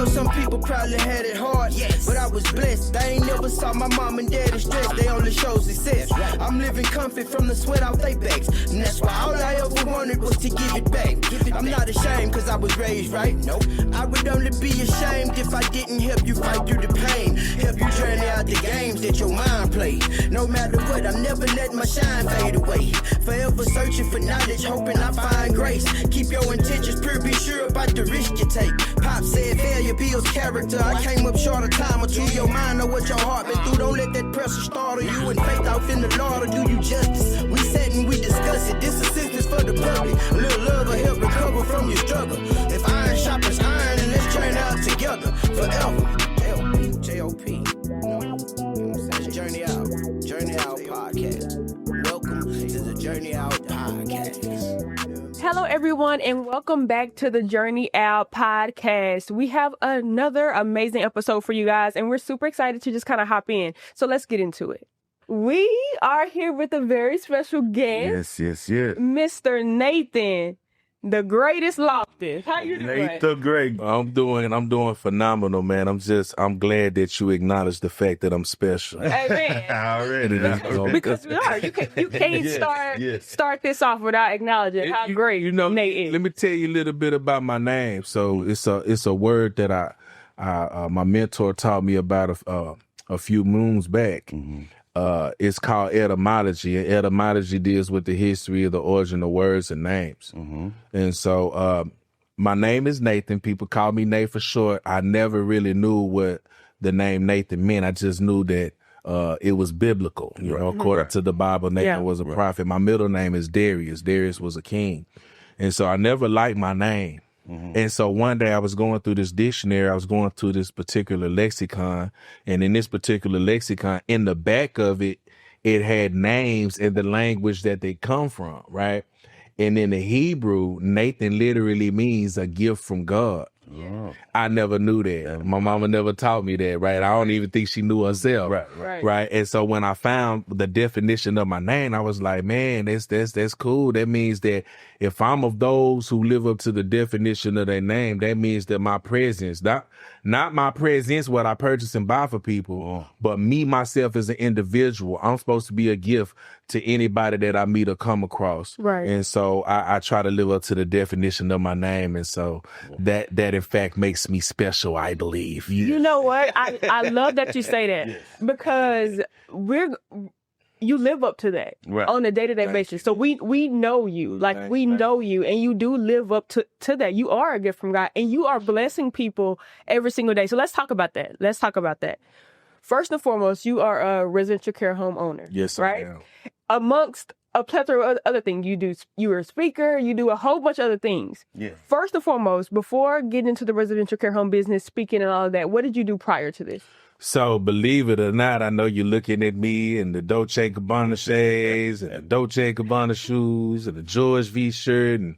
know some people probably had it hard, but I was blessed. I ain't never saw my mom and daddy stressed. They only show success. I'm living comfort from the sweat off they backs, and that's why all I ever wanted was to give it back. I'm not ashamed cause I was raised right. Nope. I would only be ashamed if I didn't help you fight through the pain, help you journey out the games that your mind played. No matter what, I'm never letting my shine fade away. Forever searching for knowledge, hoping I find grace. Keep your intentions pure, be sure about the risk you take. Pop said failure builds character. I came up short a time or two. Your mind know what your heart been through. Don't let that pressure startle you, and faith off in the Lord will do you justice. We sat and we discuss it. This assistance for the public. A little love will help recover from your struggle. If iron sharpens iron, and let's turn out together forever. J.O.P. It's Journey Out. Journey Out Podcast. Welcome to the Journey Out Podcast. Hello, everyone, and welcome back to the Journey Out Podcast. We have another amazing episode for you guys, and we're super excited to just kind of hop in. So let's get into it. We are here with a very special guest. Yes. Mr. Nathan, the greatest Loftis. How you doing? Nate the Great. I'm doing phenomenal, man. I'm glad that you acknowledge the fact that I'm special. Hey, man. Already. Because we are. You can't start this off without acknowledging how great Nate is. Let me tell you a little bit about my name. So it's a word that I my mentor taught me about a few moons back. Mm-hmm. It's called etymology, and etymology deals with the history of the origin of words and names. Mm-hmm. And so my name is Nathan. People call me Nate for short. I never really knew what the name Nathan meant. I just knew that it was biblical. You know, according to the Bible, Nathan was a prophet. My middle name is Darius. Darius was a king. And so I never liked my name. Mm-hmm. And so one day I was going through this dictionary, I was going through this particular lexicon, and in this particular lexicon, in the back of it, it had names in the language that they come from, right? And in the Hebrew, Nathan literally means a gift from God. Yeah. I never knew that. My mama never taught me that, right? I don't even think she knew herself. Right. And so when I found the definition of my name, I was like, man, that's cool. That means that if I'm of those who live up to the definition of their name, that means that my presence, not my presence, what I purchase and buy for people, but me, myself as an individual, I'm supposed to be a gift to anybody that I meet or come across. Right. And so I try to live up to the definition of my name. And so that in fact makes me special, I believe. Yeah. You know what? I love that you say that because you live up to that on a day-to-day basis. So we know you, know you, and you do live up to that. You are a gift from God, and you are blessing people every single day. So let's talk about that. First and foremost, you are a residential care home owner. Yes, right? I am. Amongst a plethora of other things you're a speaker, you do a whole bunch of other things. Yeah. First and foremost, before getting into the residential care home business, speaking and all of that, what did you do prior to this? So believe it or not, I know you're looking at me and the Dolce & Gabbana shades and the Dolce & Gabbana shoes and the George V shirt. And,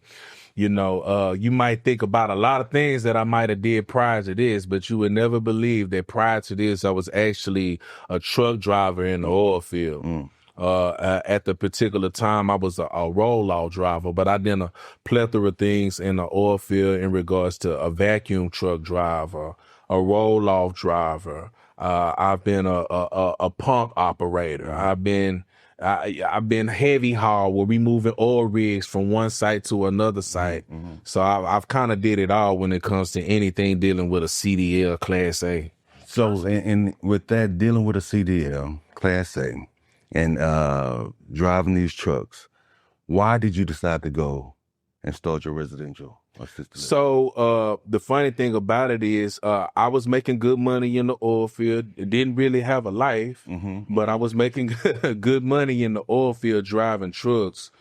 you know, you might think about a lot of things that I might have did prior to this, but you would never believe that prior to this, I was actually a truck driver in the oil field. At the particular time, I was a roll-off driver, but I did a plethora of things in the oil field in regards to a vacuum truck driver, a roll-off driver. I've been a pump operator. I've been heavy haul where we moving oil rigs from one site to another site. Mm-hmm. So I've kind of did it all when it comes to anything dealing with a CDL Class A. So, and with that, dealing with a CDL Class A and driving these trucks, why did you decide to go and start your residential assisted living? So the funny thing about it is I was making good money in the oil field. Didn't really have a life, but I was making good money in the oil field driving trucks.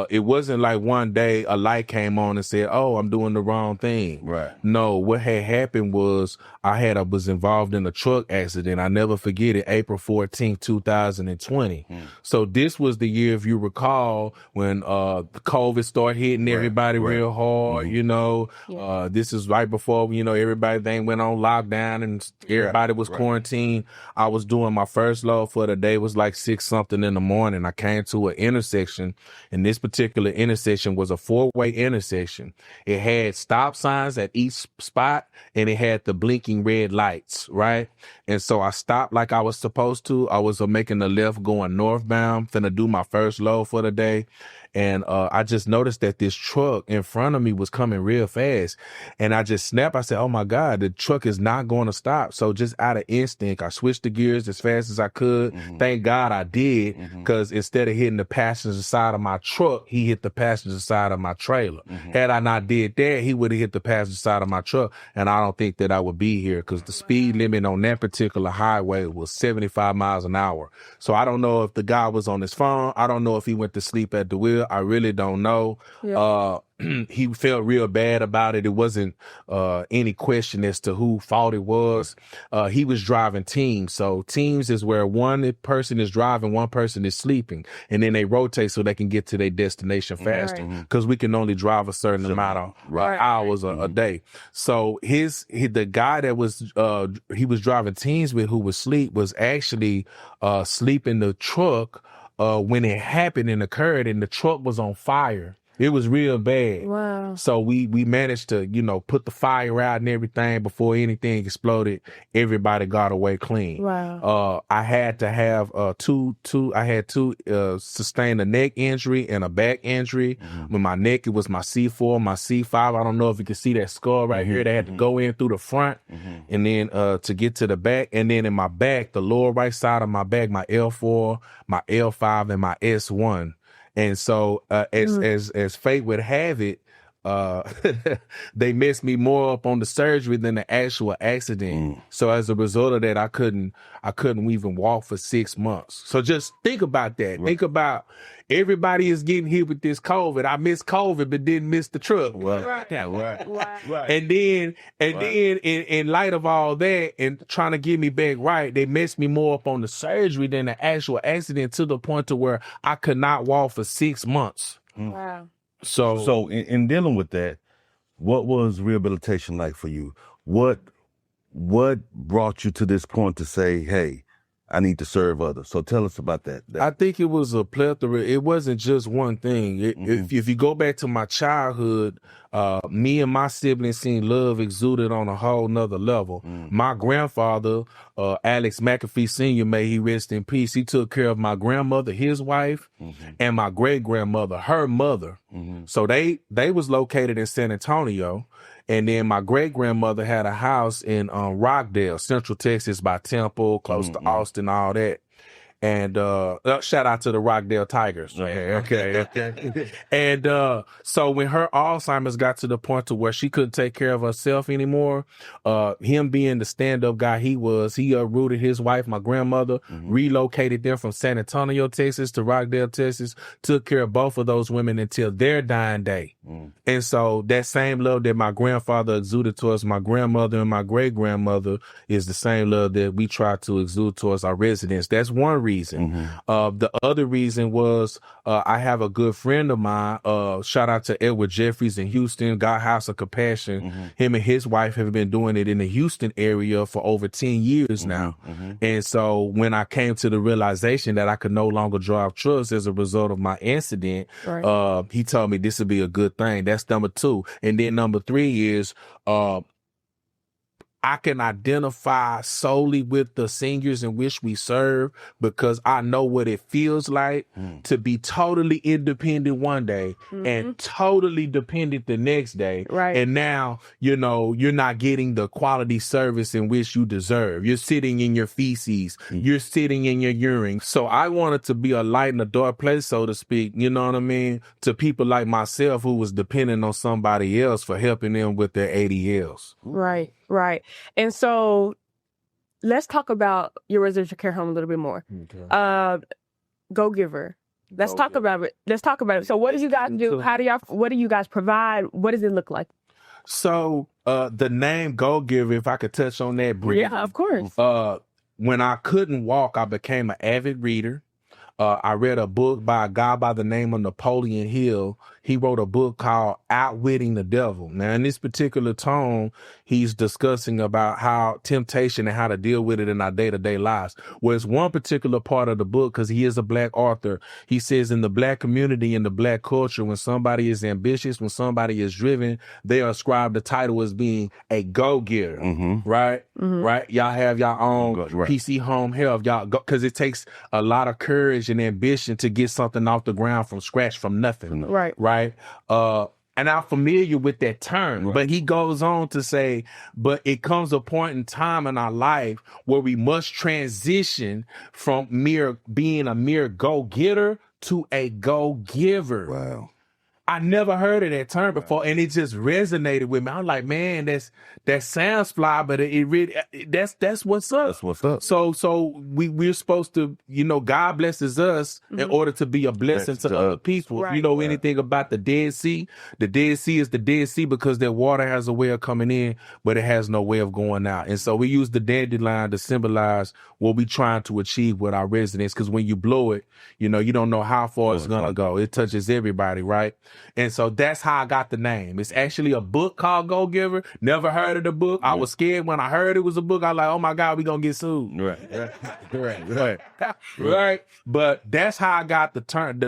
It wasn't like one day a light came on and said, oh, I'm doing the wrong thing. Right. No, what had happened was I was involved in a truck accident. I never forget it, April 14th, 2020. So this was the year, if you recall, when COVID started hitting everybody real hard, you know. This is right before, you know, everybody went on lockdown and everybody was quarantined. I was doing my first load for the day. It was like 6 something in the morning. I came to an intersection, and this this particular intersection was a 4-way intersection. It had stop signs at each spot, and it had the blinking red lights, right? And so I stopped like I was supposed to. I was making the left going northbound, finna do my first load for the day. And I just noticed that this truck in front of me was coming real fast. And I just snapped. I said, oh, my God, the truck is not going to stop. So just out of instinct, I switched the gears as fast as I could. Thank God I did, because instead of hitting the passenger side of my truck, he hit the passenger side of my trailer. Had I not did that, he would have hit the passenger side of my truck. And I don't think that I would be here, because the speed limit on that particular highway was 75 miles an hour. So I don't know if the guy was on his phone. I don't know if he went to sleep at the wheel. I really don't know. Yeah. He felt real bad about it. It wasn't any question as to who fault it was. He was driving teams. So teams is where one person is driving, one person is sleeping, and then they rotate so they can get to their destination faster, because we can only drive a certain amount of hours a day. So the guy that was he was driving teams with, who was asleep, was actually asleep in the truck when it happened and occurred, and the truck was on fire. It was real bad. Wow. So we managed to, put the fire out and everything before anything exploded. Everybody got away clean. Wow. I had to have two sustain a neck injury and a back injury. With my neck, it was my C4, my C5. I don't know if you can see that scar right here. They had to go in through the front and then to get to the back. And then in my back, the lower right side of my back, my L4, my L5, and my S1. And so, as fate would have it, they messed me more up on the surgery than the actual accident. So as a result of that, I couldn't even walk for 6 months. So just think about that. Think about everybody is getting hit with this COVID. I missed COVID, but didn't miss the truck. And then in light of all that and trying to get me back right, they messed me more up on the surgery than the actual accident, to the point to where I could not walk for 6 months. Wow. So in dealing with that, what was rehabilitation like for you? What brought you to this point to say, hey, I need to serve others? So tell us about that. I think it was a plethora. It wasn't just one thing. If you go back to my childhood, me and my siblings seen love exuded on a whole nother level. My grandfather, Alex McAfee Sr., may he rest in peace, he took care of my grandmother, his wife, and my great-grandmother, her mother. So they was located in San Antonio. And then my great-grandmother had a house in Rockdale, Central Texas, by Temple, close to Austin, all that. And shout out to the Rockdale Tigers. Okay. And so when her Alzheimer's got to the point to where she couldn't take care of herself anymore, him being the stand-up guy he was, he uprooted his wife, my grandmother, relocated them from San Antonio, Texas to Rockdale, Texas, took care of both of those women until their dying day. And so that same love that my grandfather exuded towards my grandmother and my great-grandmother is the same love that we try to exude towards our residents. That's one reason. The other reason was I have a good friend of mine, shout out to Edward Jeffries in Houston, God House of Compassion. Him and his wife have been doing it in the Houston area for over 10 years now. And so when I came to the realization that I could no longer drive trucks as a result of my incident, he told me this would be a good thing. That's number 2. And then number 3 is I can identify solely with the seniors in which we serve, because I know what it feels like to be totally independent one day and totally dependent the next day. Right. And now, you're not getting the quality service in which you deserve. You're sitting in your feces. You're sitting in your urine. So I wanted to be a light in a dark place, so to speak, you know what I mean, to people like myself who was depending on somebody else for helping them with their ADLs. Right. Right. And so let's talk about your residential care home a little bit more. Okay. Go Giver. Let's talk about it. So what do you guys do? What do you guys provide? What does it look like? So the name Go Giver, if I could touch on that briefly. Yeah, of course. When I couldn't walk, I became an avid reader. I read a book by a guy by the name of Napoleon Hill. He wrote a book called Outwitting the Devil. Now, in this particular tone, he's discussing about how temptation and how to deal with it in our day-to-day lives. Well, it's one particular part of the book, because he is a black author. He says in the black community, in the black culture, when somebody is ambitious, when somebody is driven, they are ascribed the title as being a go-getter, right? Right? Y'all have your own PC home health, y'all go, because it takes a lot of courage and ambition to get something off the ground from scratch, from nothing. Right. Right. And I'm familiar with that term, but he goes on to say, but it comes a point in time in our life where we must transition from being a mere go-getter to a go-giver. Wow. I never heard of that term before, and it just resonated with me. I'm like, man, that sounds fly, but it really that's what's up. That's what's up. So we're supposed to, God blesses us in order to be a blessing to other people. Right. If you know anything about the Dead Sea is the Dead Sea because that water has a way of coming in, but it has no way of going out. And so we use the dandelion to symbolize what we're trying to achieve with our residents, because when you blow it, you don't know how far it's gonna go. It touches everybody, right? And so that's how I got the name. It's actually a book called Go Giver. Never heard of the book. I was scared when I heard it was a book. I was like, oh my God, we gonna get sued. Right. But that's how I got the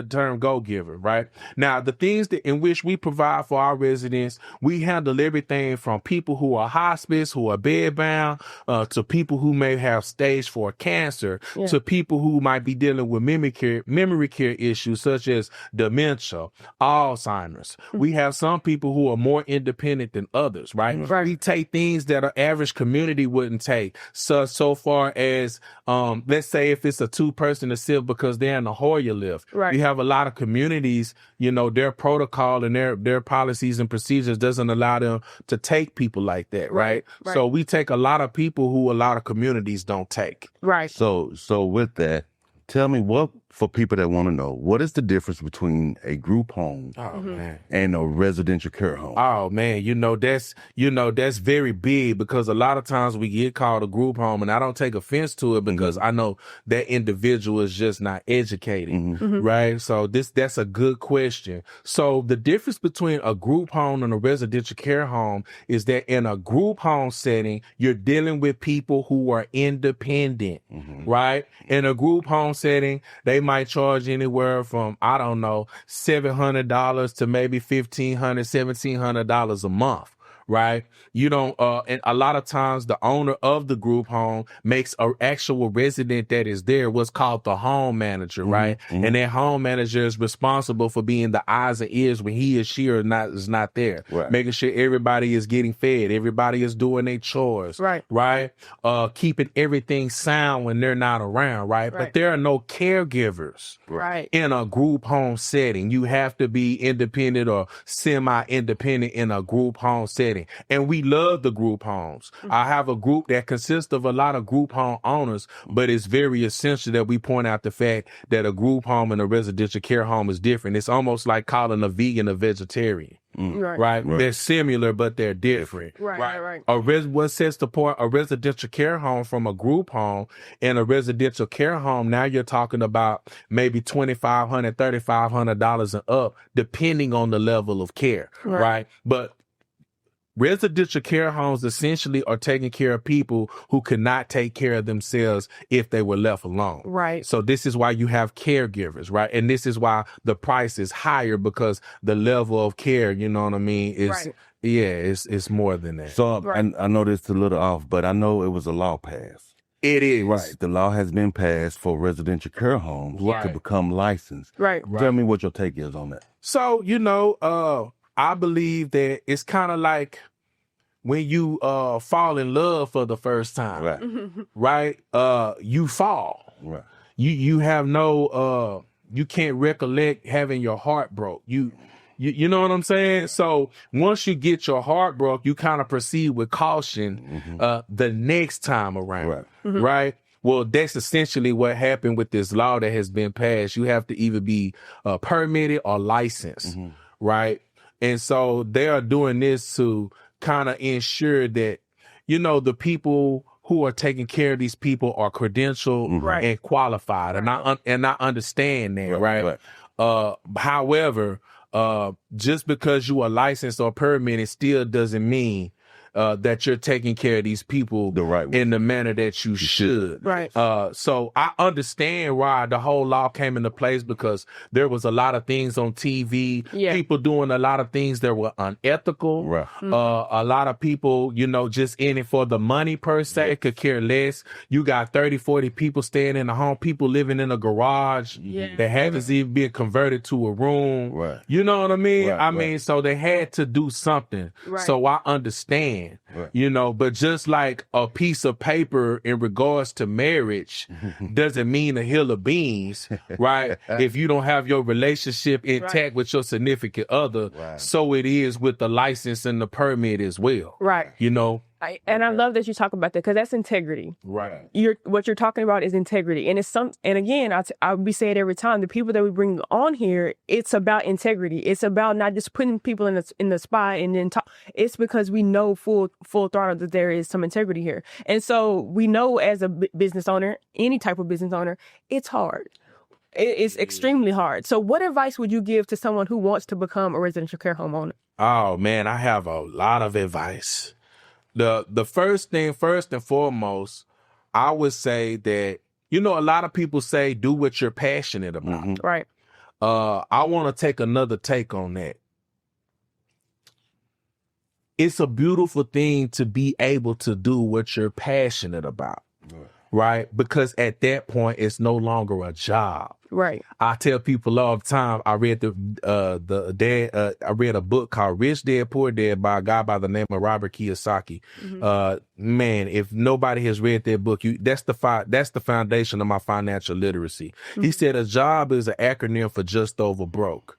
term Go Giver, right? Now, the things in which we provide for our residents, we handle everything from people who are hospice, who are bedbound, to people who may have stage 4 cancer, to people who might be dealing with memory care issues such as dementia, Alzheimer's. We have some people who are more independent than others, right? We take things that an average community wouldn't take. So far as, let's say if it's a 2-person assist because they're in a Hoyer lift. Right. We have a lot of communities, their protocol and their policies and procedures doesn't allow them to take people like that, right? So we take a lot of people who a lot of communities don't take. Right. So with that, tell me for people that want to know, what is the difference between a group home and a residential care home? Oh man, that's very big, because a lot of times we get called a group home, and I don't take offense to it because I know that individual is just not educated, right? So that's a good question. So the difference between a group home and a residential care home is that in a group home setting, you're dealing with people who are independent, right? In a group home setting, they might charge anywhere from, I don't know, $700 to maybe $1,500, $1,700 a month. Right? You don't, and a lot of times the owner of the group home makes an actual resident that is there what's called the home manager, right? And that home manager is responsible for being the eyes and ears when he or she is not there. Right. Making sure everybody is getting fed, everybody is doing their chores, right? Keeping everything sound when they're not around, right? But there are no caregivers in a group home setting. You have to be independent or semi-independent in a group home setting. And we love the group homes. I have a group that consists of a lot of group home owners, but it's very essential that we point out the fact that a group home and a residential care home is different. It's almost like calling a vegan a vegetarian. Right. They're similar, but they're different. Right. What sets apart a residential care home from a group home? And a residential care home, now you're talking about maybe $2,500, $3,500 and up, depending on the level of care. Right. But residential care homes essentially are taking care of people who could not take care of themselves if they were left alone. Right. So this is why you have caregivers, right? And this is why the price is higher, because the level of care, you know what I mean, is it's more than that. So I know this is a little off, but I know it was a law passed. It is. Right. The law has been passed for residential care homes to become licensed. Right. Tell me what your take is on that. So, I believe that it's kind of like when you fall in love for the first time, right? You fall. Right. You have no you can't recollect having your heart broke. You know what I'm saying? So once you get your heart broke, you kind of proceed with caution the next time around. Right? Well, that's essentially what happened with this law that has been passed. You have to either be permitted or licensed, right? And so they are doing this to kind of ensure that, the people who are taking care of these people are credentialed and qualified, and I understand that, right? However, just because you are licensed or permitted still doesn't mean that you're taking care of these people in the manner that you should. Right. So I understand why the whole law came into place, because there was a lot of things on TV, people doing a lot of things that were unethical. Right. A lot of people, just in it for the money per se, could care less. You got 30, 40 people staying in the home, people living in a garage that haven't even been converted to a room. Right. You know what I mean? Right, I mean, so they had to do something. Right. So I understand. But just like a piece of paper in regards to marriage doesn't mean a hill of beans, right? If you don't have your relationship intact with your significant other, so it is with the license and the permit as well. Right. And I love that you talk about that, because that's integrity. Right. What you're talking about is integrity, and and again, I'll be saying every time, the people that we bring on here, it's about integrity. It's about not just putting people in the spot and then talk. It's because we know full throttle that there is some integrity here, and so we know as a business owner, any type of business owner, it's hard. It's extremely hard. So, what advice would you give to someone who wants to become a residential care home owner? Oh man, I have a lot of advice. The first thing, first and foremost, I would say that, a lot of people say, do what you're passionate about. Right. I want to take another take on that. It's a beautiful thing to be able to do what you're passionate about. Right? Because at that point, it's no longer a job. Right. I tell people all the time, I read I read a book called Rich Dad, Poor Dad by a guy by the name of Robert Kiyosaki. Man, if nobody has read that book, that's the foundation of my financial literacy. He said a job is an acronym for just over broke.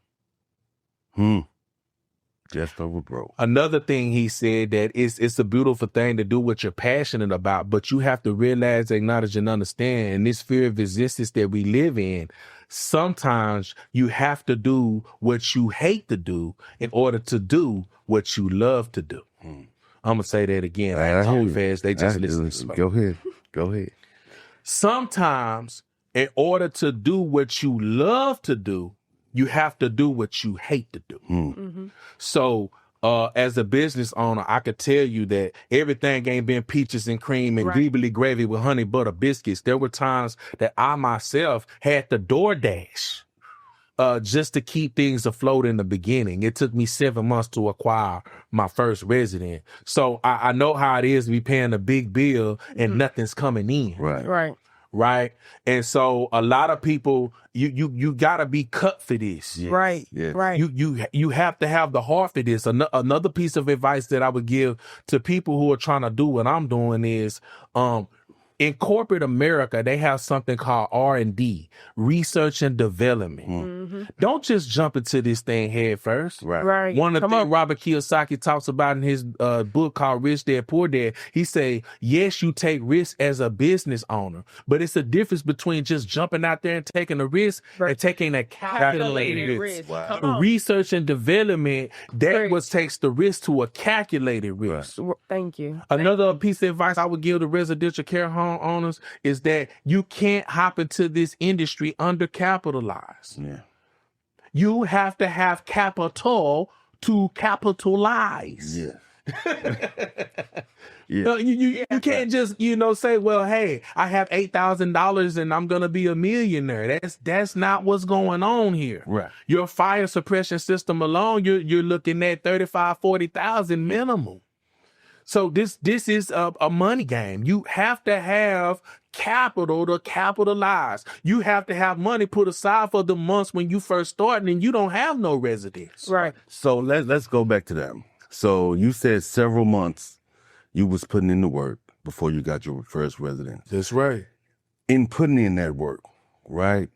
Just over broke. Another thing he said, that it's a beautiful thing to do what you're passionate about, but you have to realize, acknowledge, and understand in this sphere of existence that we live in, sometimes you have to do what you hate to do in order to do what you love to do. I'm gonna say that again. I talk fast. They just listen slow. Go ahead. Sometimes, in order to do what you love to do, you have to do what you hate to do. So, as a business owner, I could tell you that everything ain't been peaches and cream and greebly gravy with honey butter biscuits. There were times that I myself had to DoorDash just to keep things afloat in the beginning. It took me 7 months to acquire my first resident. So I know how it is to be paying a big bill and nothing's coming in. Right. And so a lot of people, you gotta be cut for this. Right. You have to have the heart for this. Another piece of advice that I would give to people who are trying to do what I'm doing is, in corporate America, they have something called R&D, research and development. Don't just jump into this thing head first. Right. One of the things Robert Kiyosaki talks about in his book called Rich Dad, Poor Dad, he say, yes, you take risks as a business owner, but it's a difference between just jumping out there and taking a risk and taking a calculated risk. Research and development, what takes the risk to a calculated risk. Thank you. Another piece of advice I would give to residential care home owners is that you can't hop into this industry undercapitalized. You have to have capital to capitalize. You can't just say, well, hey, I have $8,000 and I'm gonna be a millionaire. That's not what's going on here. Your fire suppression system alone, you're looking at 35, 40,000 minimum. So this is a money game. You have to have capital to capitalize. You have to have money put aside for the months when you first start and you don't have no residence. Right. So let's go back to that. So you said several months you was putting in the work before you got your first residence. That's right. In putting in that work, right?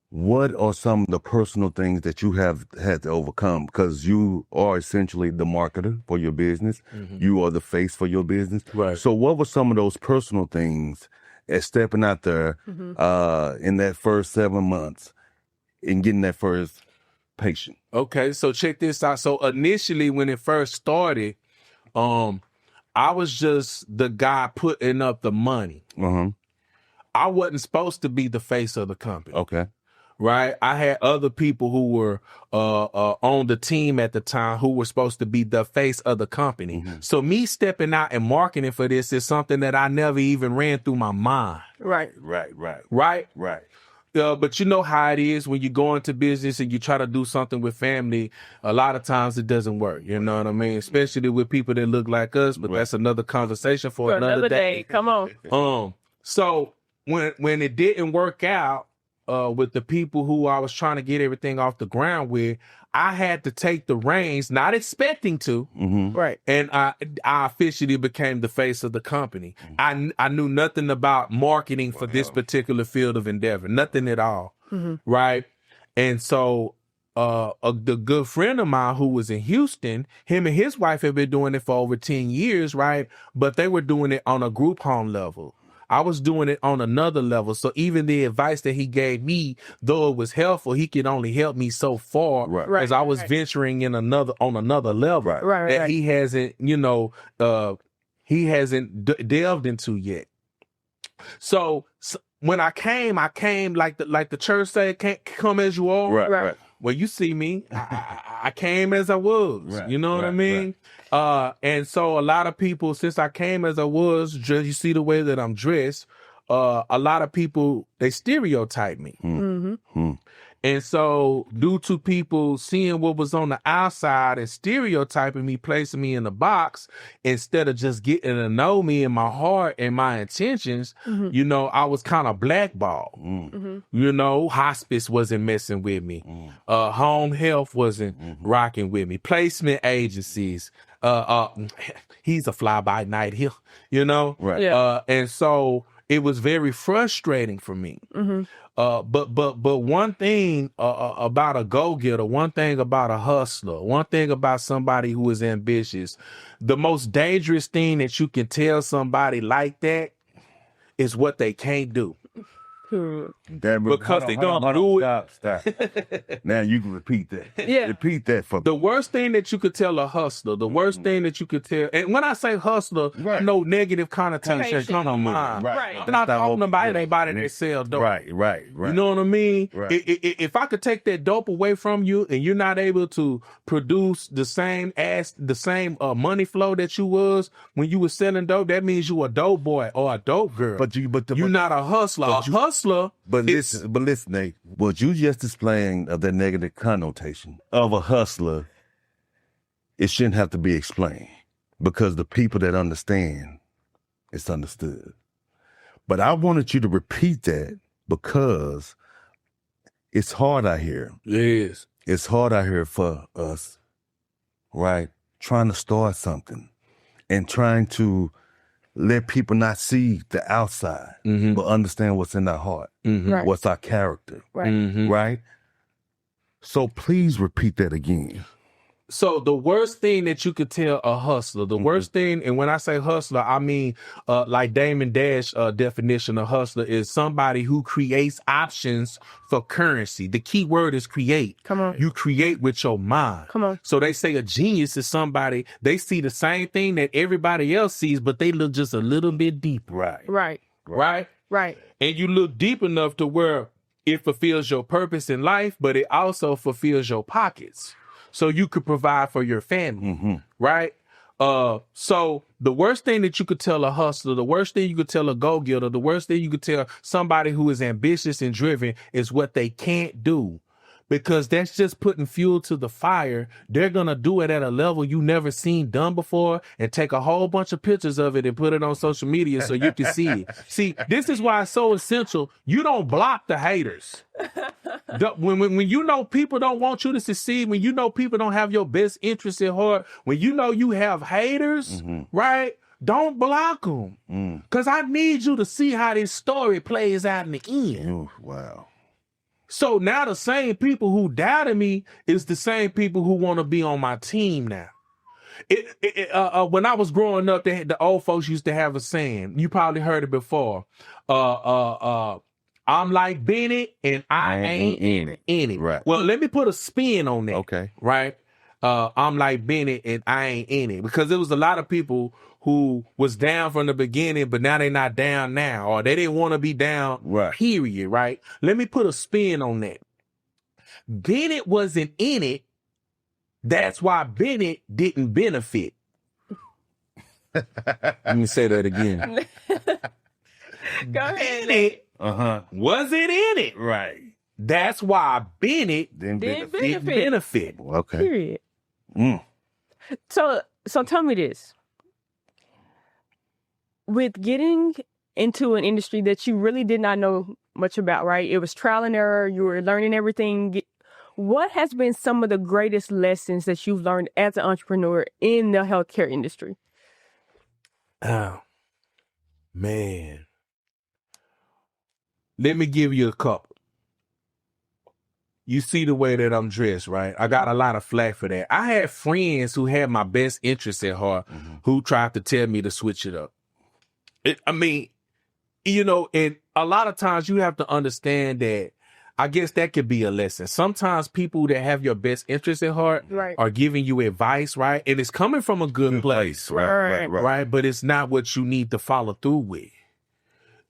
What are some of the personal things that you have had to overcome? Because you are essentially the marketer for your business. You are the face for your business. Right. So what were some of those personal things as stepping out there in that first 7 months and getting that first patient? Okay, so check this out. So initially when it first started, I was just the guy putting up the money. I wasn't supposed to be the face of the company. Okay. Right? I had other people who were on the team at the time who were supposed to be the face of the company. So me stepping out and marketing for this is something that I never even ran through my mind. Right. But you know how it is when you go into business and you try to do something with family, a lot of times it doesn't work. You know what I mean? Especially with people that look like us, but that's another conversation for another day. Come on. So when it didn't work out, with the people who I was trying to get everything off the ground with, I had to take the reins, not expecting to. Right. And I officially became the face of the company. I knew nothing about marketing for this particular field of endeavor, nothing at all. Right. And so the good friend of mine who was in Houston, him and his wife had been doing it for over 10 years. Right. But they were doing it on a group home level. I was doing it on another level. So even the advice that he gave me, though it was helpful, he could only help me so far as I was venturing on another level that he hasn't, he hasn't delved into yet. So when I came like the church said, come as you are. Right. Well, you see me, I came as I was, you know what I mean? And so a lot of people, since I came as I was, just you see the way that I'm dressed, a lot of people, they stereotype me. And so due to people seeing what was on the outside and stereotyping me, placing me in a box, instead of just getting to know me and my heart and my intentions, I was kind of blackballed. Hospice wasn't messing with me. Home health wasn't rocking with me. Placement agencies, he's a fly by night here, and so it was very frustrating for me. But one thing about a go-getter, one thing about a hustler, one thing about somebody who is ambitious, the most dangerous thing that you can tell somebody like that is what they can't do. Because they're gonna do it. Stop. Now you can repeat that. Yeah. Repeat that for me. The worst thing that you could tell a hustler, the worst thing that you could tell, and when I say hustler, I know negative connotation come to mind. I'm not talking about anybody that sell dope. Right. You know what I mean? Right. If I could take that dope away from you and you're not able to produce the same money flow that you was when you were selling dope, that means you a dope boy or a dope girl. But you're not a hustler. Listen, Nate, what you just displaying of that negative connotation of a hustler, it shouldn't have to be explained because the people that understand, it's understood. But I wanted you to repeat that because it's hard out here. It is. It's hard out here for us, right? Trying to start something and trying to let people not see the outside, but understand what's in our heart, what's our character, right? So please repeat that again. So the worst thing that you could tell a hustler, the worst thing, and when I say hustler, I mean like Damon Dash definition of hustler is somebody who creates options for currency. The key word is create. Come on. You create with your mind. Come on. So they say a genius is somebody, they see the same thing that everybody else sees, but they look just a little bit deeper. Right? And you look deep enough to where it fulfills your purpose in life, but it also fulfills your pockets. So you could provide for your family, right? So the worst thing that you could tell a hustler, the worst thing you could tell a go-getter, the worst thing you could tell somebody who is ambitious and driven is what they can't do. Because that's just putting fuel to the fire. They're going to do it at a level you never seen done before and take a whole bunch of pictures of it and put it on social media so you can see it. See, this is why it's so essential. You don't block the haters. When you know people don't want you to succeed, when you know people don't have your best interests at heart, when you know you have haters, right? Don't block them. Because I need you to see how this story plays out in the end. Oh, wow. So now the same people who doubted me is the same people who want to be on my team now. When I was growing up, the old folks used to have a saying. You probably heard it before. I'm like Bennett and I ain't in it. Right. Well, let me put a spin on that. Okay. Right. I'm like Bennett and I ain't in it, because there was a lot of people who was down from the beginning, but now they're not down now, or they didn't want to be down, period, right? Let me put a spin on that. Bennett wasn't in it. That's why Bennett didn't benefit. Let me say that again. Go ahead. Bennett wasn't in it. Right. That's why Bennett Didn't didn't benefit. Okay. Period. Mm. So tell me this. With getting into an industry that you really did not know much about, right? It was trial and error. You were learning everything. What has been some of the greatest lessons that you've learned as an entrepreneur in the healthcare industry? Oh, man. Let me give you a couple. You see the way that I'm dressed, right? I got a lot of flack for that. I had friends who had my best interests at heart who tried to tell me to switch it up. And a lot of times you have to understand that. I guess that could be a lesson. Sometimes people that have your best interests at heart are giving you advice, right? And it's coming from a good place, right? But it's not what you need to follow through with.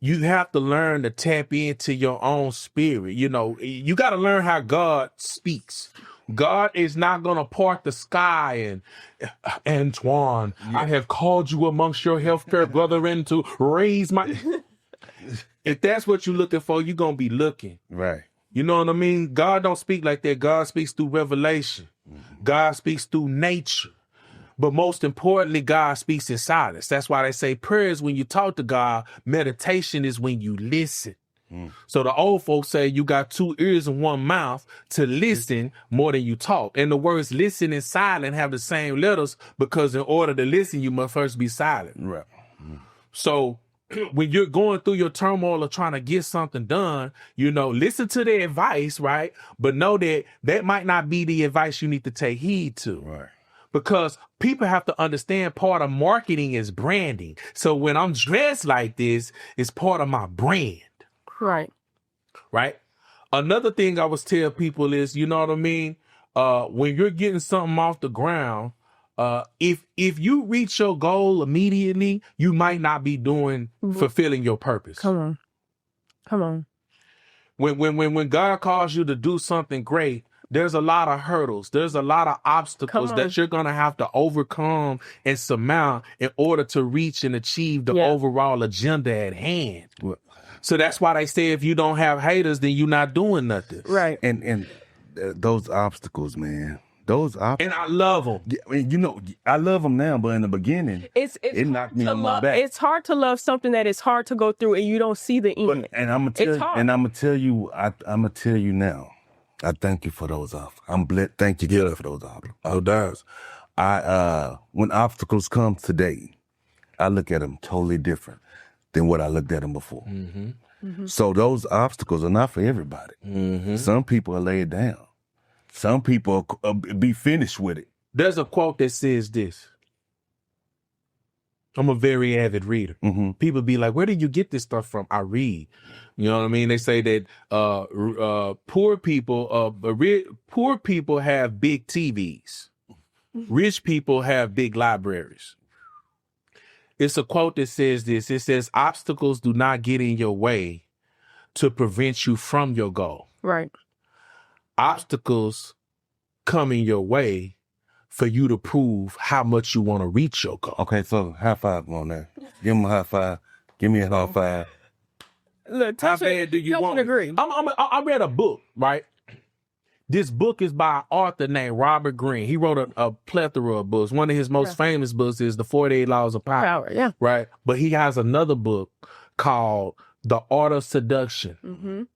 You have to learn to tap into your own spirit. You got to learn how God speaks. God is not going to part the sky and Antoine, I have called you amongst your healthcare brethren to raise my... If that's what you're looking for, you're going to be looking. Right. You know what I mean? God don't speak like that. God speaks through revelation. God speaks through nature. But most importantly, God speaks in silence. That's why they say prayer is when you talk to God. Meditation is when you listen. So the old folks say you got 2 ears and 1 mouth to listen more than you talk. And the words listen and silent have the same letters because in order to listen, you must first be silent. Right. So when you're going through your turmoil of trying to get something done, listen to the advice, right? But know that might not be the advice you need to take heed to. Right. Because people have to understand part of marketing is branding. So when I'm dressed like this, it's part of my brand. Right. Right. Another thing I was tell people is, you know what I mean? When you're getting something off the ground, if you reach your goal immediately, you might not be fulfilling your purpose. Come on. When God calls you to do something great, there's a lot of hurdles. There's a lot of obstacles that you're going to have to overcome and surmount in order to reach and achieve the overall agenda at hand. So that's why they say if you don't have haters, then you're not doing nothing. Right. And those obstacles, man. And I love them. I love them now, but in the beginning, it knocked me on my back. It's hard to love something that is hard to go through and you don't see the end. And I'm gonna tell you now. I thank you for those obstacles. Thank you for those obstacles. Oh, does. When obstacles come today, I look at them totally different than what I looked at them before. So those obstacles are not for everybody. Some people are laid down. Some people be finished with it. There's a quote that says this. I'm a very avid reader. People be like, where did you get this stuff from? I read. You know what I mean? They say that poor people have big TVs. Rich people have big libraries. It's a quote that says this. It says, obstacles do not get in your way to prevent you from your goal. Right. Obstacles come in your way for you to prove how much you want to reach your goal. Okay, so high five on there. Give him a high five. Give me a high five. Look, how bad do you want? Agree. I read a book, right? This book is by an author named Robert Greene. He wrote a plethora of books. One of his most famous books is The 48 Laws of Power. Right? But he has another book called The Art of Seduction.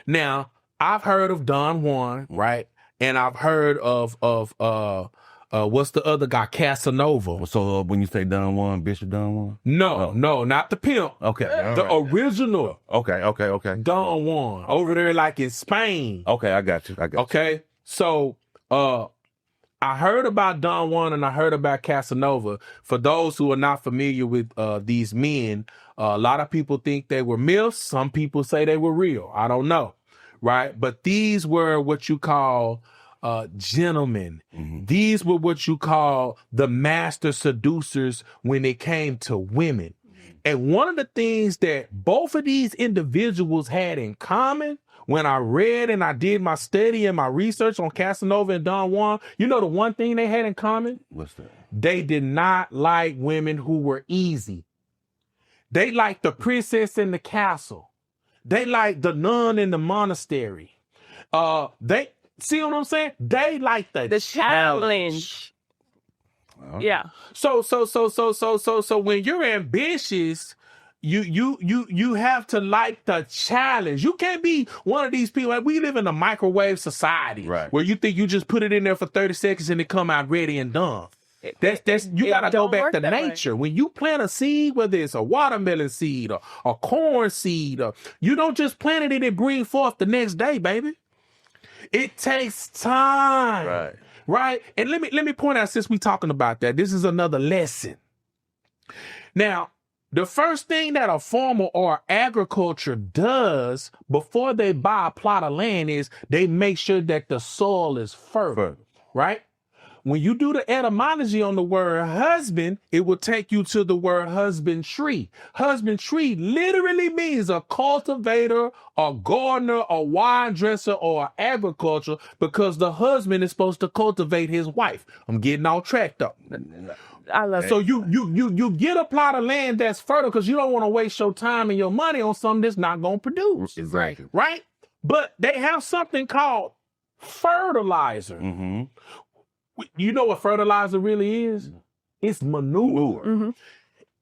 Now, I've heard of Don Juan, right? And I've heard of what's the other guy? Casanova. So when you say Don Juan, Bishop Don Juan? No, not the pimp. Okay. The original. Okay. Don Juan. Over there like in Spain. Okay, I got you. Okay. So I heard about Don Juan and I heard about Casanova. For those who are not familiar with these men, a lot of people think they were myths. Some people say they were real. I don't know. Right. But these were what you call gentlemen. These were what you call the master seducers when it came to women. And one of the things that both of these individuals had in common when I read and I did my study and my research on Casanova and Don Juan, you know the one thing they had in common? What's that? They did not like women who were easy. They liked the princess in the castle. They liked the nun in the monastery. They see what I'm saying? They like the challenge. Well, Yeah. So when you're ambitious, you have to like the challenge. You can't be one of these people. Like, we live in a microwave society, right, where you think you just put it in there for 30 seconds and it come out ready and done. That's you gotta go back to nature. When you plant a seed, whether it's a watermelon seed or a corn seed, or you don't just plant it and it bring forth the next day, baby. It takes time. right. Right? And let me point out, since we're talking about that, this is another lesson. Now, the first thing that a farmer or agriculture does before they buy a plot of land is they make sure that the soil is fertile. Right? When you do the etymology on the word husband, it will take you to the word husbandry. Husbandry literally means a cultivator, a gardener, a wine dresser, or agriculture, because the husband is supposed to cultivate his wife. I'm getting all tracked up. I love it. So you get a plot of land that's fertile because you don't want to waste your time and your money on something that's not going to produce. Exactly. Right? But they have something called fertilizer. Mm-hmm. You know what fertilizer really is? It's manure. Mm-hmm.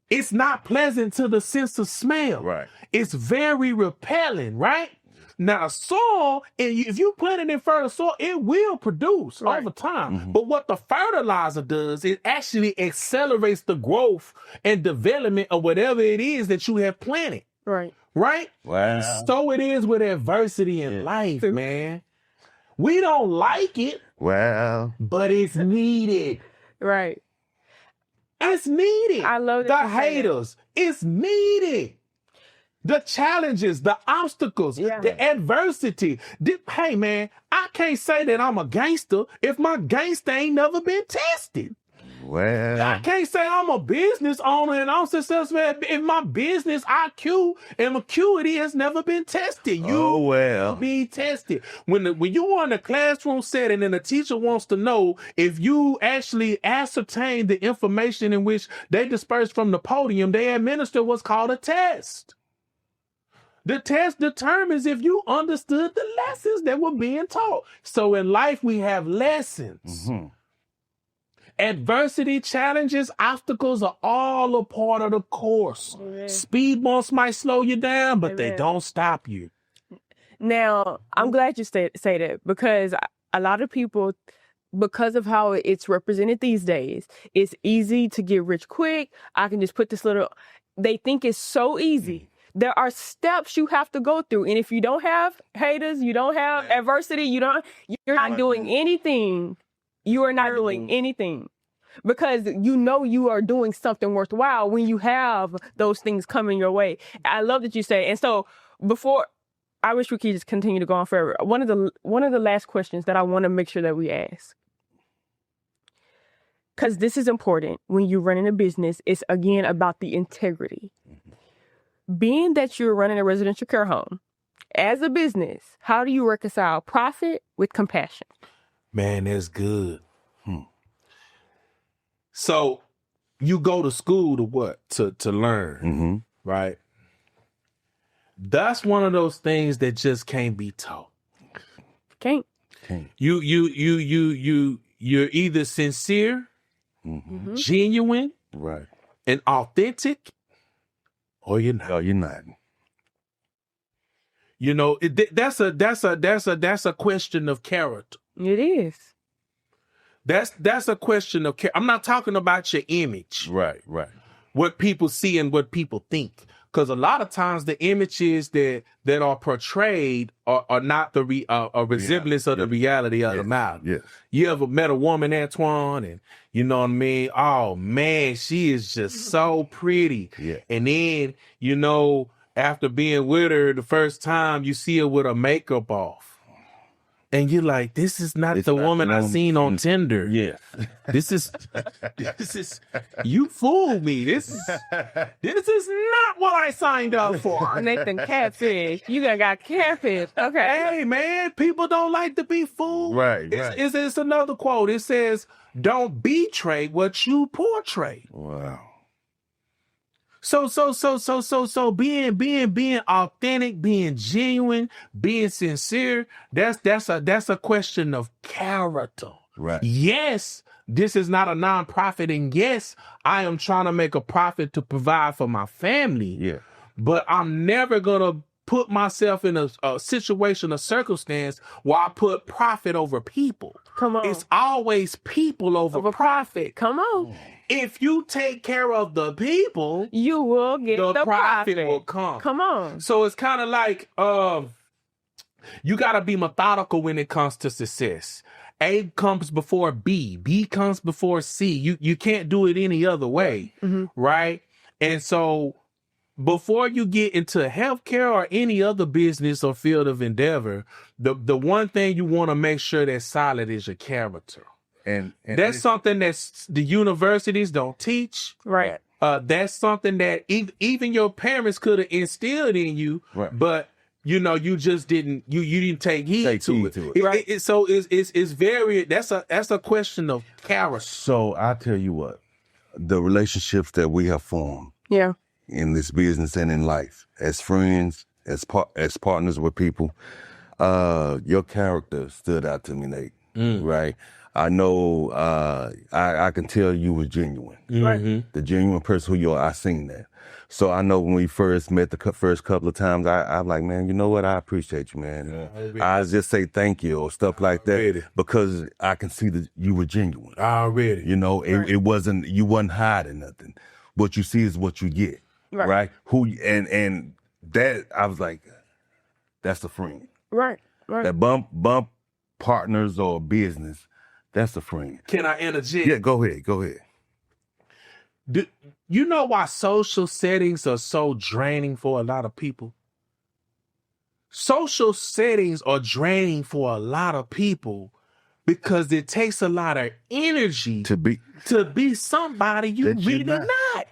It's not pleasant to the sense of smell. Right. It's very repelling, right? Now, soil, if you plant it in fertile soil, it will produce over time. Mm-hmm. But what the fertilizer does, it actually accelerates the growth and development of whatever it is that you have planted. Right. Right? Wow. So it is with adversity in life, man. We don't like it. Well, but it's needed. Right. It's needed. I love the that you say haters. It's needed. The challenges, the obstacles, the adversity. Hey, man, I can't say that I'm a gangster if my gangster ain't never been tested. well, I can't say I'm a business owner and I'm successful if my business IQ and acuity has never been tested. You well. be tested. When you are in a classroom setting and the teacher wants to know if you actually ascertain the information in which they disperse from the podium, they administer what's called a test. The test determines if you understood the lessons that were being taught. So in life, we have lessons. Mm-hmm. Adversity, challenges, obstacles are all a part of the course. Amen. Speed bumps might slow you down, but they Amen. don't stop you. Now, I'm glad you say that, because a lot of people, because of how it's represented these days, it's easy to get rich quick. I can just put this little, they think it's so easy. There are steps you have to go through. And if you don't have haters, you don't have adversity, you're not doing anything. You are not doing anything, because you know you are doing something worthwhile when you have those things coming your way. I love that you say. And so before, I wish we could just continue to go on forever. One of the last questions that I want to make sure that we ask, because this is important when you're running a business, it's again about the integrity. Being that you're running a residential care home, as a business, how do you reconcile profit with compassion? Man, that's good. So you go to school to what? To learn, right? That's one of those things that just can't be taught. Can't. You're either sincere, genuine, Right. and authentic, or you're not. Oh, you're not. You know, that's a question of character. It is. That's a question of character. I'm not talking about your image, Right, right. what people see and what people think, because a lot of times the images that are portrayed are not the a resemblance of the reality of the matter. Yes. You ever met a woman, Antoine, and you know what I mean? Oh man, she is just so pretty. Yeah. And then, you know, after being with her the first time, you see her with her makeup off. and you're like, this is not the woman I seen on Tinder. Yes. This is you fooled me. This is not what I signed up for. Nathan, catfish. You got catfish. Okay. Hey man, people don't like to be fooled. Right. It's another quote. It says, "Don't betray what you portray." Wow. So being authentic, being genuine, being sincere, that's a question of character. Right. Yes, this is not a nonprofit, and yes, I am trying to make a profit to provide for my family. Yeah. But I'm never gonna put myself in a situation, a circumstance where I put profit over people. Come on. It's always people over profit. Come on. If you take care of the people, You will get the profit will come. Come on. So it's kind of like you got to be methodical when it comes to success. A comes before B. B comes before C. You can't do it any other way, right? And so before you get into healthcare or any other business or field of endeavor, the one thing you want to make sure that's solid is your character. And that's something that the universities don't teach. Right. That's something that even your parents could have instilled in you, Right. but you just didn't. You didn't take heed to it. Right. So it's very. That's a question of character. So I tell you what, the relationships that we have formed Yeah. in this business and in life, as friends, as partners with people, your character stood out to me, Nate. Right. I know I can tell you was genuine. Right. The genuine person who you are, I seen that. So I know when we first met the first couple of times, I'm like, man, you know what? I appreciate you, man. Yeah. I just say thank you or stuff like that because I can see that you were genuine. Already. You know, it wasn't, you wasn't hiding nothing. What you see is what you get, right? And that, I was like, that's a friend. Right. Right. That bump partners or business, that's a friend. Can I interject? Yeah, go ahead. You know why social settings are so draining for a lot of people? Social settings are draining for a lot of people because it takes a lot of energy to be somebody you really not.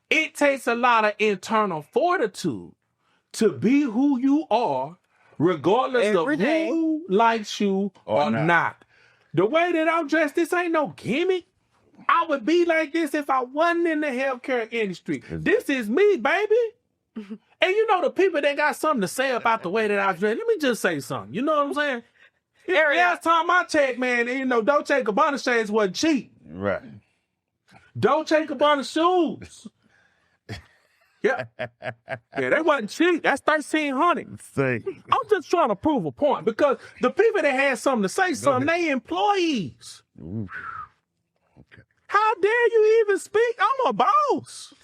It takes a lot of internal fortitude to be who you are, regardless of who likes you or not. The way that I'm dressed, this ain't no gimmick. I would be like this if I wasn't in the healthcare industry. This is me, baby. And the people that got something to say about the way that I dress, let me just say something. You know what I'm saying? Last time I checked, man, Dolce & Gabbana shades wasn't cheap. Right. Dolce & Gabbana shoes. Yeah, they wasn't cheap. That's $1,300. I'm just trying to prove a point because the people that had something to say something, they employees. Oof. How dare you even speak? I'm a boss.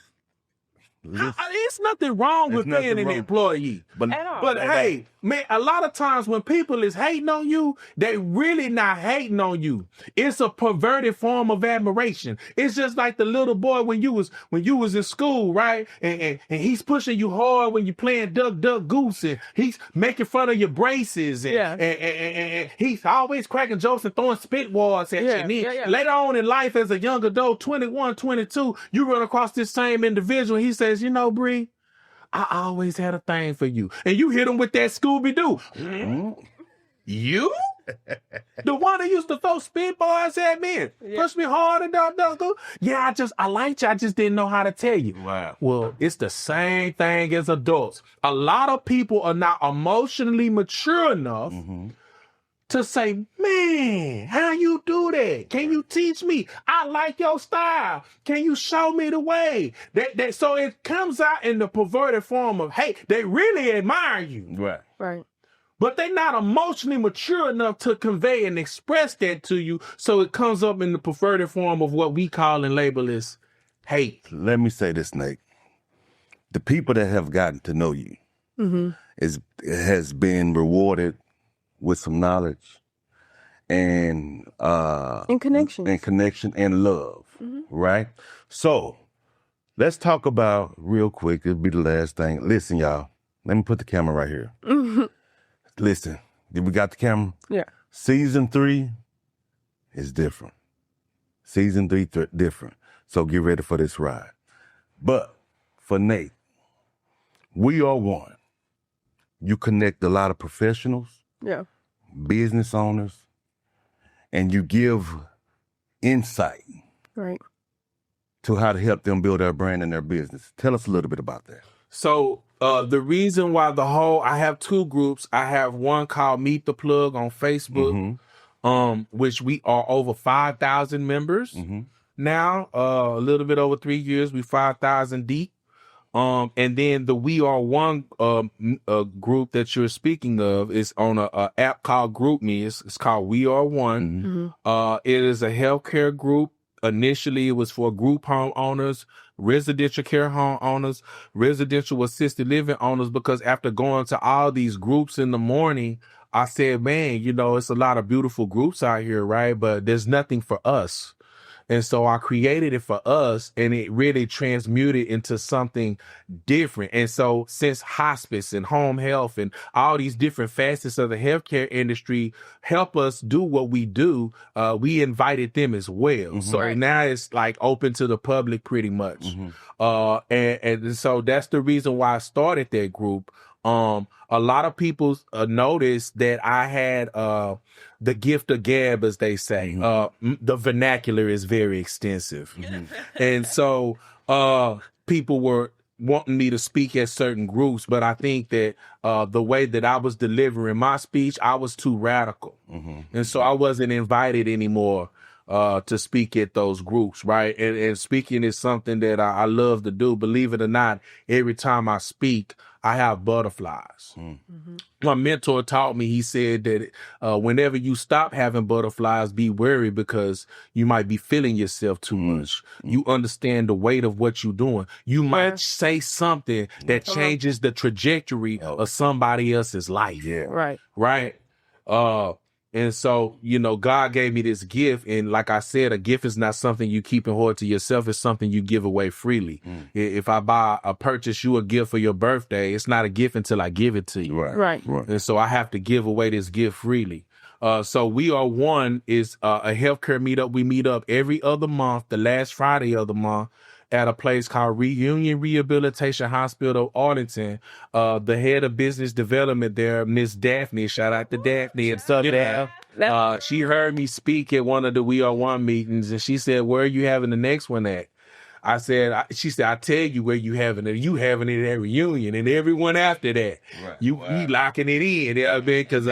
It's nothing wrong with being an employee. But hey, man, a lot of times when people is hating on you, they really not hating on you. It's a perverted form of admiration. It's just like the little boy when you was in school, right? And he's pushing you hard when you're playing duck, duck, goose, and he's making fun of your braces, and he's always cracking jokes and throwing spitballs at you. And then later on in life, as a young adult, 21, 22, you run across this same individual. He says, Bree, I always had a thing for you. And you hit him with that Scooby-Doo. You? The one that used to throw spitballs at me, push me hard and go. Yeah, I liked you. I just didn't know how to tell you. Wow. Well, it's the same thing as adults. A lot of people are not emotionally mature enough to say, man, how you do that? Can you teach me? I like your style. Can you show me the way? So it comes out in the perverted form of, hey, they really admire you. Right. But they're not emotionally mature enough to convey and express that to you. So it comes up in the perverted form of what we call and label as hate. Let me say this, Nate. The people that have gotten to know you has been rewarded with some knowledge and connection and love, right? So let's talk about real quick. It'll be the last thing. Listen, y'all. Let me put the camera right here. Listen, Did we got the camera? Yeah. Season 3 is different. Season 3 different. So get ready for this ride. But for Nate, we are one. You connect a lot of professionals, Yeah. business owners, and you give insight Right. to how to help them build their brand and their business. Tell us a little bit about that. So the reason why I have 2 groups. I have one called Meet the Plug on Facebook, which we are over 5,000 members now. A little bit over 3 years, we 5,000 deep. And then the We Are One group that you're speaking of is on a app called GroupMe. It's called We Are One. It is a healthcare group. Initially, it was for group home owners, residential care home owners, residential assisted living owners, because after going to all these groups in the morning, I said, man, it's a lot of beautiful groups out here, right? But there's nothing for us. And so I created it for us, and it really transmuted into something different. And so since hospice and home health and all these different facets of the healthcare industry help us do what we do, we invited them as well. So now it's like open to the public pretty much. And so that's the reason why I started that group. A lot of people noticed that I had the gift of gab, as they say. The vernacular is very extensive. And so people were wanting me to speak at certain groups, but I think that the way that I was delivering my speech, I was too radical. And so I wasn't invited anymore to speak at those groups, right? And speaking is something that I love to do. Believe it or not, every time I speak, I have butterflies. My mentor taught me, he said that whenever you stop having butterflies, be wary, because you might be feeling yourself too much. You understand the weight of what you're doing. You might say something that changes the trajectory of somebody else's life. Right. And so, God gave me this gift. And like I said, a gift is not something you keep and hoard to yourself. It's something you give away freely. If I purchase you a gift for your birthday, it's not a gift until I give it to you. Right. And so I have to give away this gift freely. So We Are One is a healthcare meetup. We meet up every other month, the last Friday of the month, at a place called Reunion Rehabilitation Hospital, Arlington. The head of business development there, Miss Daphne, shout out to Daphne and Southern. She heard me speak at one of the We Are One meetings, and she said, where are you having the next one at? She said, I tell you where you having it. You having it at Reunion, and everyone after that, you locking it in. Because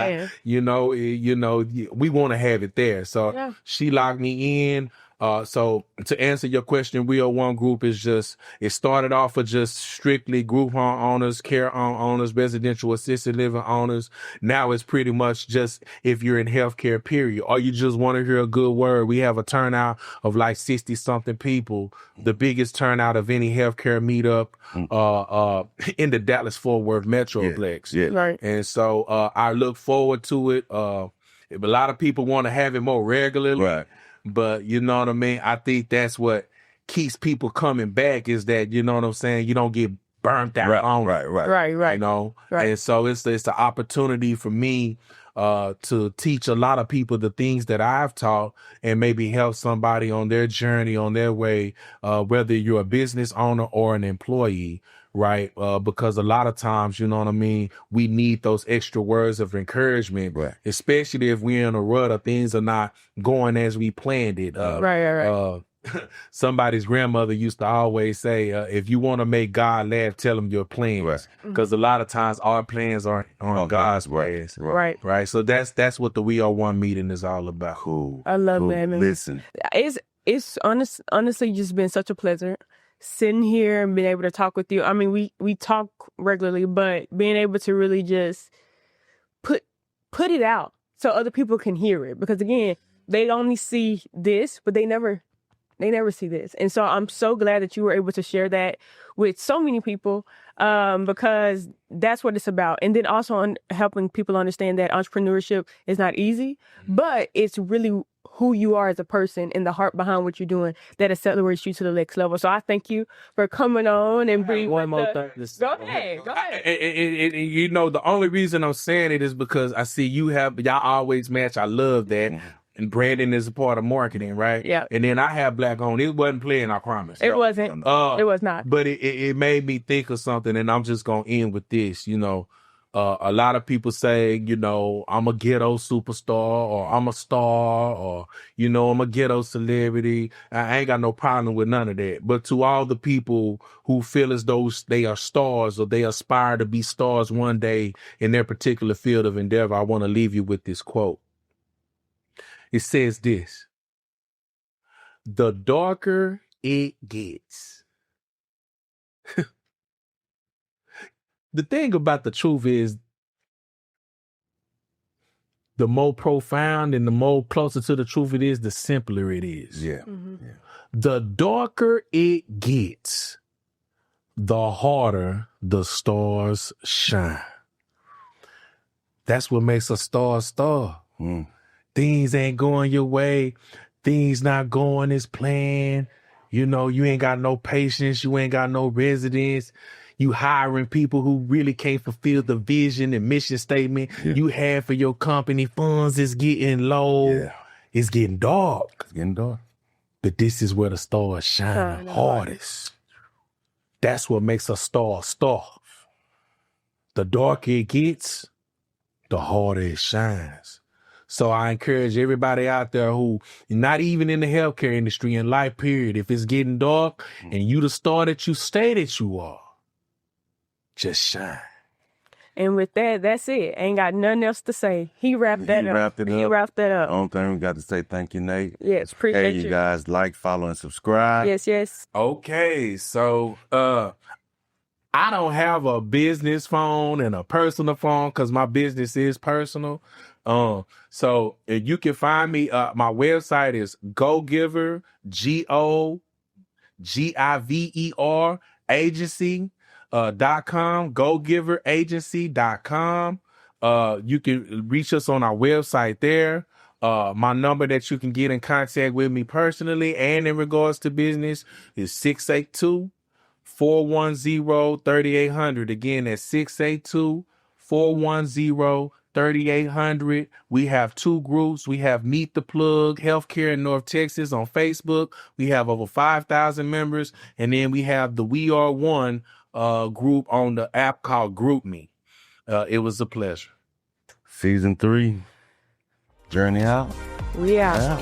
we want to have it there. So she locked me in. So to answer your question, We Are One group is it started off with just strictly group home owners, care home owners, residential assisted living owners. Now it's pretty much just if you're in healthcare, period, or you just want to hear a good word. We have a turnout of like 60 something people, the biggest turnout of any healthcare meetup in the Dallas-Fort Worth Metroplex. Right. And so I look forward to it. A lot of people want to have it more regularly. Right. But you know what I mean? I think that's what keeps people coming back, is that, you know what I'm saying, you don't get burnt out on it. Right. And so it's an opportunity for me to teach a lot of people the things that I've taught, and maybe help somebody on their journey, on their way, whether you're a business owner or an employee. Right. Because a lot of times, you know what I mean, we need those extra words of encouragement, especially if we're in a rut or things are not going as we planned it. Somebody's grandmother used to always say, if you want to make God laugh, tell him your plans. Because a lot of times our plans aren't God's plans. Right. So that's what the We Are One meeting is all about. Cool. I love that, man. Listen. It's honestly just been such a pleasure sitting here and being able to talk with you. I mean, we talk regularly, but being able to really just put it out so other people can hear it. Because again, they only see this, but they never see this. And so I'm so glad that you were able to share that with so many people, because that's what it's about. And then also helping people understand that entrepreneurship is not easy, but it's really who you are as a person and the heart behind what you're doing that accelerates you to the next level. So I thank you for coming on and bringing one more thing. Go ahead. You know, the only reason I'm saying it is because I see y'all always match. I love that. And branding is a part of marketing, right? Yeah. And then I have black on. It wasn't playing, I promise. It wasn't. It was not. But it made me think of something, and I'm just gonna end with this. You know, a lot of people say, you know, I'm a ghetto superstar, or I'm a star, or, you know, I'm a ghetto celebrity. I ain't got no problem with none of that. But to all the people who feel as though they are stars or they aspire to be stars one day in their particular field of endeavor, I want to leave you with this quote. It says this: the darker it gets. The thing about the truth is, the more profound and the more closer to the truth it is, the simpler it is. Yeah. Mm-hmm. Yeah. The darker it gets, the harder the stars shine. That's what makes a star a star. Mm. Things ain't going your way. Things not going as planned. You know, you ain't got no patience. You ain't got no residents. You hiring people who really can't fulfill the vision and mission statement you have for your company. Funds is getting low. Yeah. It's getting dark. It's getting dark. But this is where the stars shine hardest. That's what makes a star a star. The darker it gets, the harder it shines. So I encourage everybody out there who not even in the healthcare industry, in life period, if it's getting dark and you the star that you say that you are, just shine. And with that, that's it. Ain't got nothing else to say. He wrapped that up. He wrapped that up. Only thing we got to say, thank you, Nate. Yes, appreciate you guys. Like, follow, and subscribe. Yes. Okay, so I don't have a business phone and a personal phone because my business is personal. So you can find me. My website is GoGiver, GoGiver agency.com, GoGiverAgency.com. You can reach us on our website there. My number that you can get in contact with me personally and in regards to business is 682-410-3800. Again, that's 682-410-3800. We have two groups. We have Meet the Plug Healthcare in North Texas on Facebook. We have over 5,000 members. And then we have the We Are One group on the app called GroupMe. It was a pleasure. Season 3, Journey Out. We out.